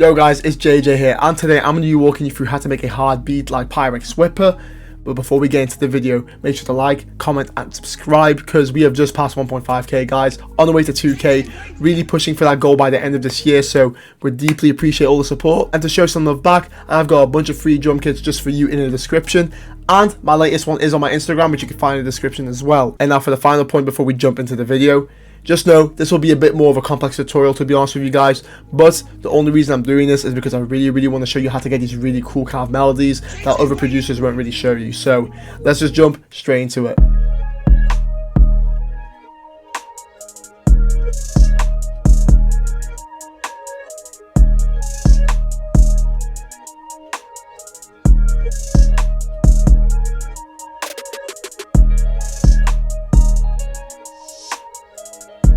Yo guys, it's JJ here, and today I'm going to be walking you through how to make a hard beat like Pyrex Whippa. But before we get into the video, make sure to like, comment and subscribe, because we have just passed 1.5k guys, on the way to 2k, really pushing for that goal by the end of this year. So we deeply appreciate all the support, and to show some love back, I've got a bunch of free drum kits just for you in the description, and my latest one is on my Instagram, which you can find in the description as well. And now for the final point before we jump into the video. Just know, this will be a bit more of a complex tutorial, to be honest with you guys, but the only reason I'm doing this is because I really want to show you how to get these really cool kind of melodies that other producers won't really show you. So let's just jump straight into it.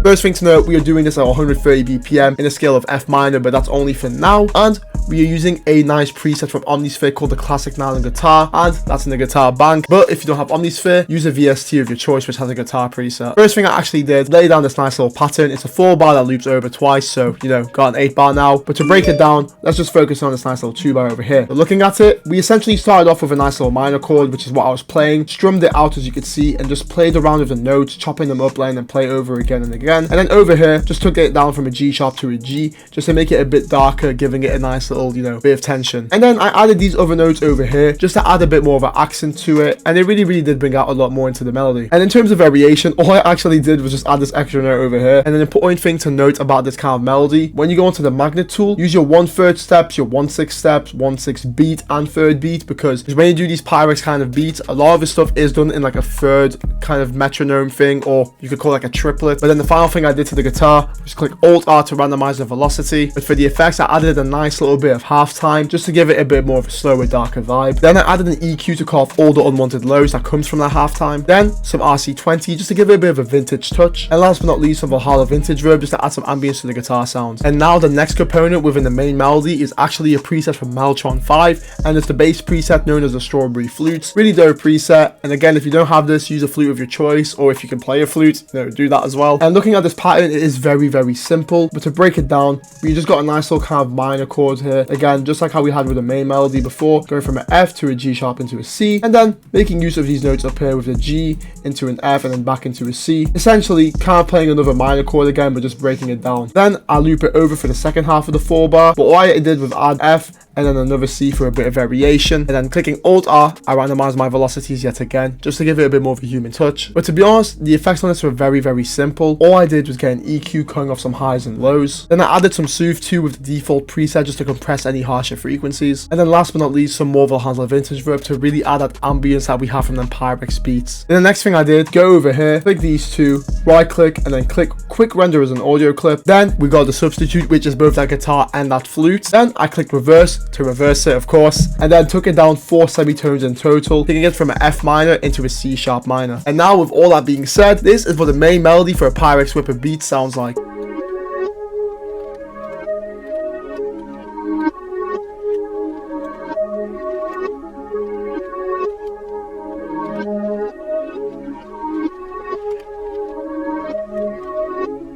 First thing to note, we are doing this at 130 BPM in a scale of F minor, but that's only for now. And we are using a nice preset from Omnisphere called the Classic Nylon Guitar, and that's in the guitar bank. But if you don't have Omnisphere, use a VST of your choice, which has a guitar preset. First thing I actually did, lay down this nice little pattern. It's a 4-bar that loops over twice, so you know, got an 8-bar now. But to break it down, let's just focus on this nice little 2-bar over here. But looking at it, we essentially started off with a nice little minor chord, which is what I was playing, strummed it out as you could see, and just played around with the notes, chopping them up, letting them play over again and again. And then over here, just took it down from a G sharp to a G, just to make it a bit darker, giving it a nice little, you know, bit of tension. And then I added these other notes over here, just to add a bit more of an accent to it, and it really did bring out a lot more into the melody. And in terms of variation, all I actually did was just add this extra note over here. And an important thing to note about this kind of melody, when you go onto the magnet tool, use your 1/3 steps, your 1/6 steps, 1/6 beat, and third beat, because when you do these Pyrex kind of beats, a lot of this stuff is done in like a third kind of metronome thing, or you could call it like a triplet. But then the final thing I did to the guitar was click Alt R to randomize the velocity. But for the effects, I added a nice little bit of halftime, just to give it a bit more of a slower, darker vibe. Then I added an EQ to cut off all the unwanted lows that comes from that halftime. Then some RC20 just to give it a bit of a vintage touch. And last but not least, some Valhalla vintage verb just to add some ambience to the guitar sounds. And now the next component within the main melody is actually a preset from Meltron 5, and it's the bass preset known as the Strawberry Flute. Really dope preset. And again, if you don't have this, use a flute of your choice, or if you can play a flute, you know, do that as well. And looking at this pattern, it is very simple, but to break it down, we just got a nice little kind of minor chord here. Again, just like how we had with the main melody before, going from an F to a G sharp into a C, and then making use of these notes up here with a G into an F and then back into a C. Essentially, kind of playing another minor chord again, but just breaking it down. Then I loop it over for the second half of the 4-bar, but all I did was add F and then another C for a bit of variation, and then clicking Alt R, I randomized my velocities yet again, just to give it a bit more of a human touch. But to be honest, the effects on this were very simple. All I did was get an EQ cutting off some highs and lows. Then I added some Soothe 2 with the default preset just to compress any harsher frequencies. And then last but not least, some more Valhalla vintage verb to really add that ambience that we have from them Pyrex beats. Then the next thing I did, go over here, click these two, right click, and then click quick render as an audio clip. Then we got the substitute, which is both that guitar and that flute. Then I clicked reverse to reverse it, of course, and then took it down 4 semitones in total, taking it from an F minor into a C sharp minor. And now with all that being said, this is what the main melody for a Pyrex Whippa beat sounds like.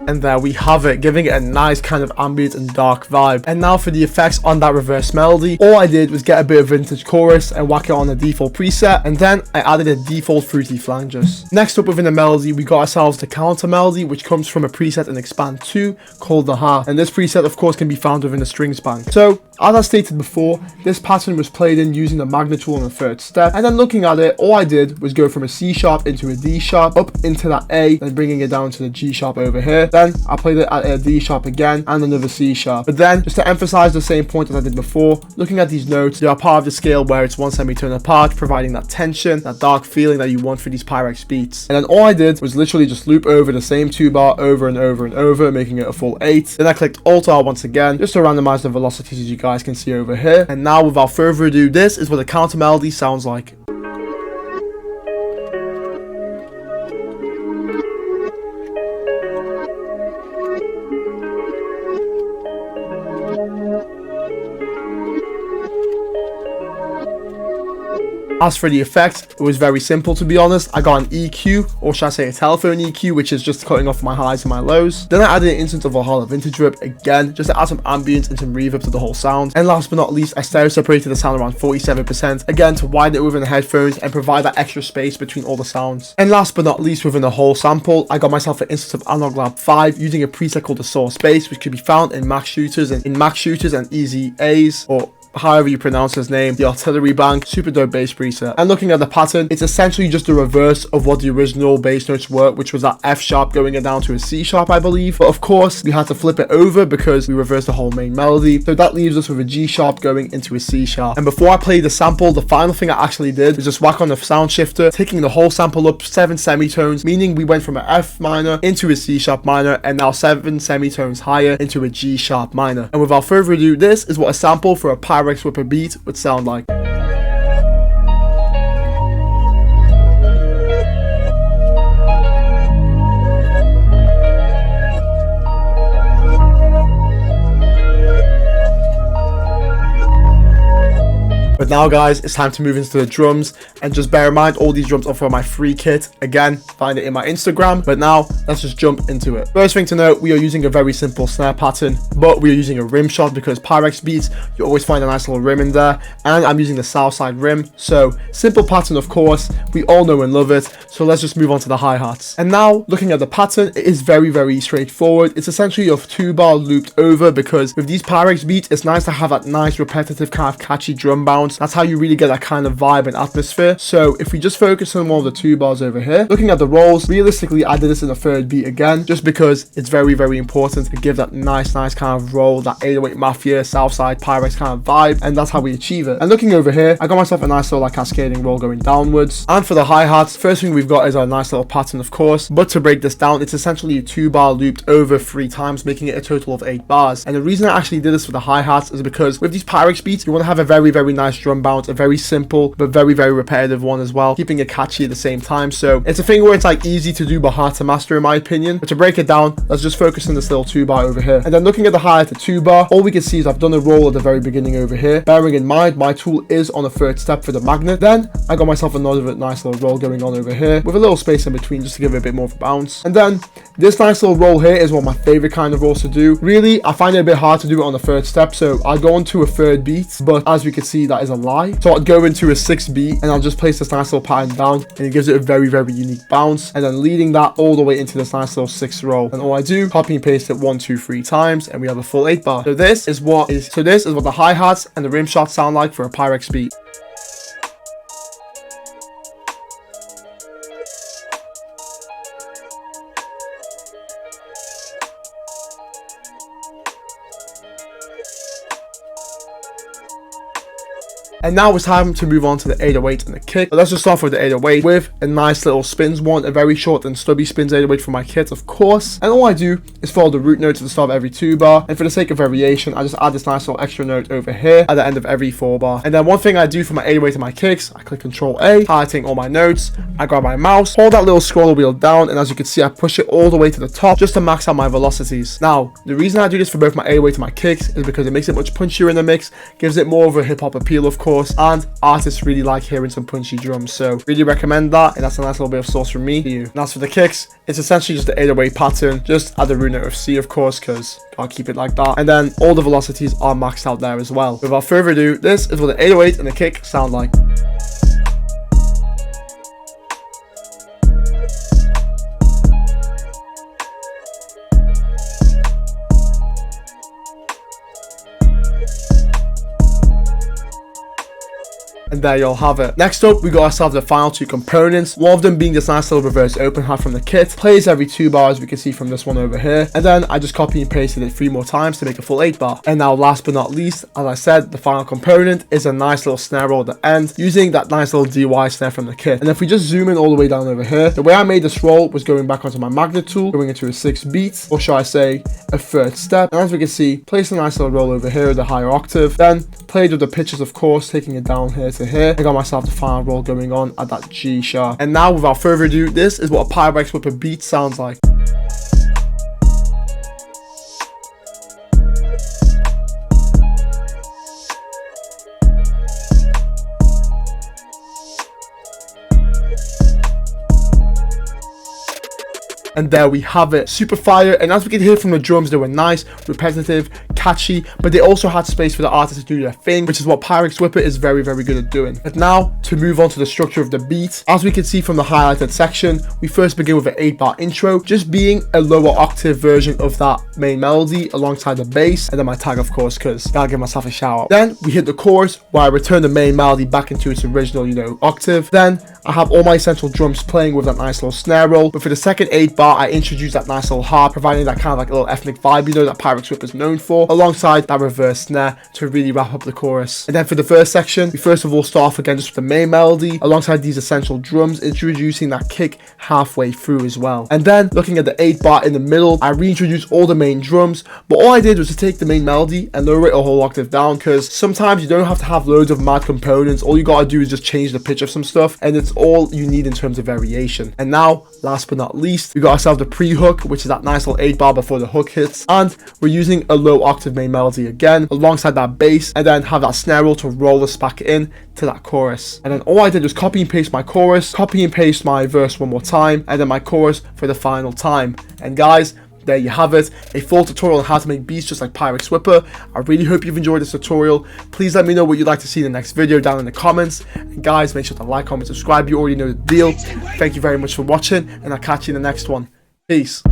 And there we have it, giving it a nice kind of ambient and dark vibe. And now for the effects on that reverse melody, all I did was get a bit of vintage chorus and whack it on the default preset, and then I added a default fruity flanges. Next up within the melody, we got ourselves the counter melody, which comes from a preset in Expand 2 called the Ha. And this preset of course can be found within the strings bank. So as I stated before, this pattern was played in using the magnet tool on the 3rd step, and then looking at it, all I did was go from a C sharp into a D sharp, up into that A, then bringing it down to the G sharp over here. Then I played it at a D sharp again and another C sharp. But then, just to emphasize the same point as I did before, looking at these notes, they are part of the scale where it's 1 semitone apart, providing that tension, that dark feeling that you want for these Pyrex beats. And then all I did was literally just loop over the same 2-bar over and over, making it a full 8. Then I clicked Alt R once again, just to randomize the velocities as you guys can see over here. And now without further ado, this is what the counter melody sounds like. As for the effect, it was very simple, to be honest. I got an EQ, or should I say a telephone EQ, which is just cutting off my highs and my lows. Then I added an instance of Valhalla Vintage Whip again, just to add some ambience and some reverb to the whole sound. And last but not least, I stereo separated the sound around 47%, again to widen it within the headphones and provide that extra space between all the sounds. And last but not least, within the whole sample, I got myself an instance of Analog Lab 5 using a preset called the Source Bass, which can be found in Max Shooters and Easy A's, or however you pronounce his name, the Artillery Bank super dope bass preset. And looking at the pattern, it's essentially just the reverse of what the original bass notes were, which was that F sharp going down to a C sharp, I believe. But of course, we had to flip it over because we reversed the whole main melody. So that leaves us with a G sharp going into a C sharp. And before I played the sample, the final thing I actually did was just whack on the sound shifter, taking the whole sample up 7 semitones, meaning we went from an F minor into a C sharp minor, and now 7 semitones higher into a G sharp minor. And without further ado, this is what a sample for a Pyrex Whippa beat would sound like. But now guys, it's time to move into the drums, and just bear in mind all these drums are for my free kit. Again, find it in my Instagram. But now let's just jump into it. First thing to note, we are using a very simple snare pattern, but we are using a rim shot because Pyrex beats, you always find a nice little rim in there, and I'm using the south side rim. So simple pattern, of course, we all know and love it. So let's just move on to the hi-hats. And now looking at the pattern, it is very straightforward. It's essentially a 2-bar looped over, because with these Pyrex beats, it's nice to have that nice repetitive kind of catchy drum bounce. That's how you really get that kind of vibe and atmosphere. So if we just focus on one of the 2 bars over here, looking at the rolls, realistically I did this in the 3rd beat again, just because it's very important to give that nice kind of roll, that 808 Mafia, Southside Pyrex kind of vibe, and that's how we achieve it. And looking over here, I got myself a nice little like cascading roll going downwards. And for the hi-hats, first thing we've got is our nice little pattern, of course, but to break this down, it's essentially a 2-bar looped over 3 times, making it a total of 8 bars. And the reason I actually did this for the hi-hats is because with these Pyrex beats, you want to have a very nice drum bounce, a very simple but very repetitive one as well, keeping it catchy at the same time. So it's a thing where it's like easy to do but hard to master in my opinion. But to break it down, let's just focus on this little 2-bar over here. And then looking at the hi-hat, the 2-bar, all we can see is I've done a roll at the very beginning over here, bearing in mind my tool is on the 3rd step for the magnet. Then I got myself another nice little roll going on over here with a little space in between just to give it a bit more of a bounce. And then this nice little roll here is one of my favorite kind of rolls to do. Really, I find it a bit hard to do it on the 3rd step, so I go into a 3rd beat, but as we can see, that is a lie. So I'd go into a 6th beat and I'll just place this nice little pattern down, and it gives it a very unique bounce, and then leading that all the way into this nice little 6th roll. And all I do, copy and paste it 1, 2, 3 times, and we have a full 8 bar. So this is what the hi-hats and the rim shots sound like for a Pyrex beat. And now it's time to move on to the 808 and the kick. But let's just start with the 808 with a nice little spins one, a very short and stubby spins 808 for my kit, of course. And all I do is follow the root note to the start of every 2-bar. And for the sake of variation, I just add this nice little extra note over here at the end of every 4-bar. And then one thing I do for my 808 and my kicks, I click Control A, highlighting all my notes. I grab my mouse, hold that little scroller wheel down, and as you can see, I push it all the way to the top just to max out my velocities. Now, the reason I do this for both my 808 and my kicks is because it makes it much punchier in the mix, gives it more of a hip-hop appeal, of course, and artists really like hearing some punchy drums, so really recommend that. And that's a nice little bit of sauce from me for you. And as for the kicks, it's essentially just the 808 pattern, just add the root note of C, of course, because I'll keep it like that, and then all the velocities are maxed out there as well. Without further ado, this is what the 808 and the kick sound like. And there you'll have it. Next up, we got ourselves the final 2 components, one of them being this nice little reverse open hat from the kit. Plays every 2 bars, we can see from this one over here, and then I just copy and pasted it 3 more times to make a full 8 bar. And now last but not least, as I said, the final component is a nice little snare roll at the end, using that nice little DY snare from the kit. And if we just zoom in all the way down over here, the way I made this roll was going back onto my magnet tool, going into a 6th beat, or shall I say a 3rd step, and as we can see, place a nice little roll over here with a higher octave, then played with the pitches, of course, taking it down here to here. I got myself the final roll going on at that G sharp. And now without further ado, this is what a Pyrex Whippa beat sounds like. And there we have it, super fire. And as we can hear from the drums, they were nice, repetitive, catchy, but they also had space for the artist to do their thing, which is what Pyrex Whippa is very, very good at doing. But now to move on to the structure of the beat. As we can see from the highlighted section, we first begin with an 8-bar intro, just being a lower octave version of that main melody alongside the bass, and then my tag, of course, because gotta give myself a shout out. Then we hit the chorus where I return the main melody back into its original, octave. Then I have all my essential drums playing with that nice little snare roll. But for the second 8-bar, I introduce that nice little harp, providing that kind of like a little ethnic vibe, that Pyrex Whippa is known for, alongside that reverse snare to really wrap up the chorus. And then for the first section, we first of all start off again just with the main melody, alongside these essential drums, introducing that kick halfway through as well. And then looking at the 8-bar in the middle, I reintroduce all the main drums, but all I did was to take the main melody and lower it a whole octave down, because sometimes you don't have to have loads of mad components. All you gotta do is just change the pitch of some stuff, and it's all you need in terms of variation. And now, last but not least, we got ourselves the pre-hook, which is that nice little 8-bar before the hook hits, and we're using a low octave main melody again alongside that bass, and then have that snare roll to roll us back in to that chorus. And then all I did was copy and paste my chorus, copy and paste my verse one more time, and then my chorus for the final time. And guys, there you have it, a full tutorial on how to make beats just like Pyrex Whippa. I really hope you've enjoyed this tutorial. Please let me know what you'd like to see in the next video down in the comments. And guys, make sure to like, comment, subscribe. You already know the deal. Thank you very much for watching, and I'll catch you in the next one. Peace.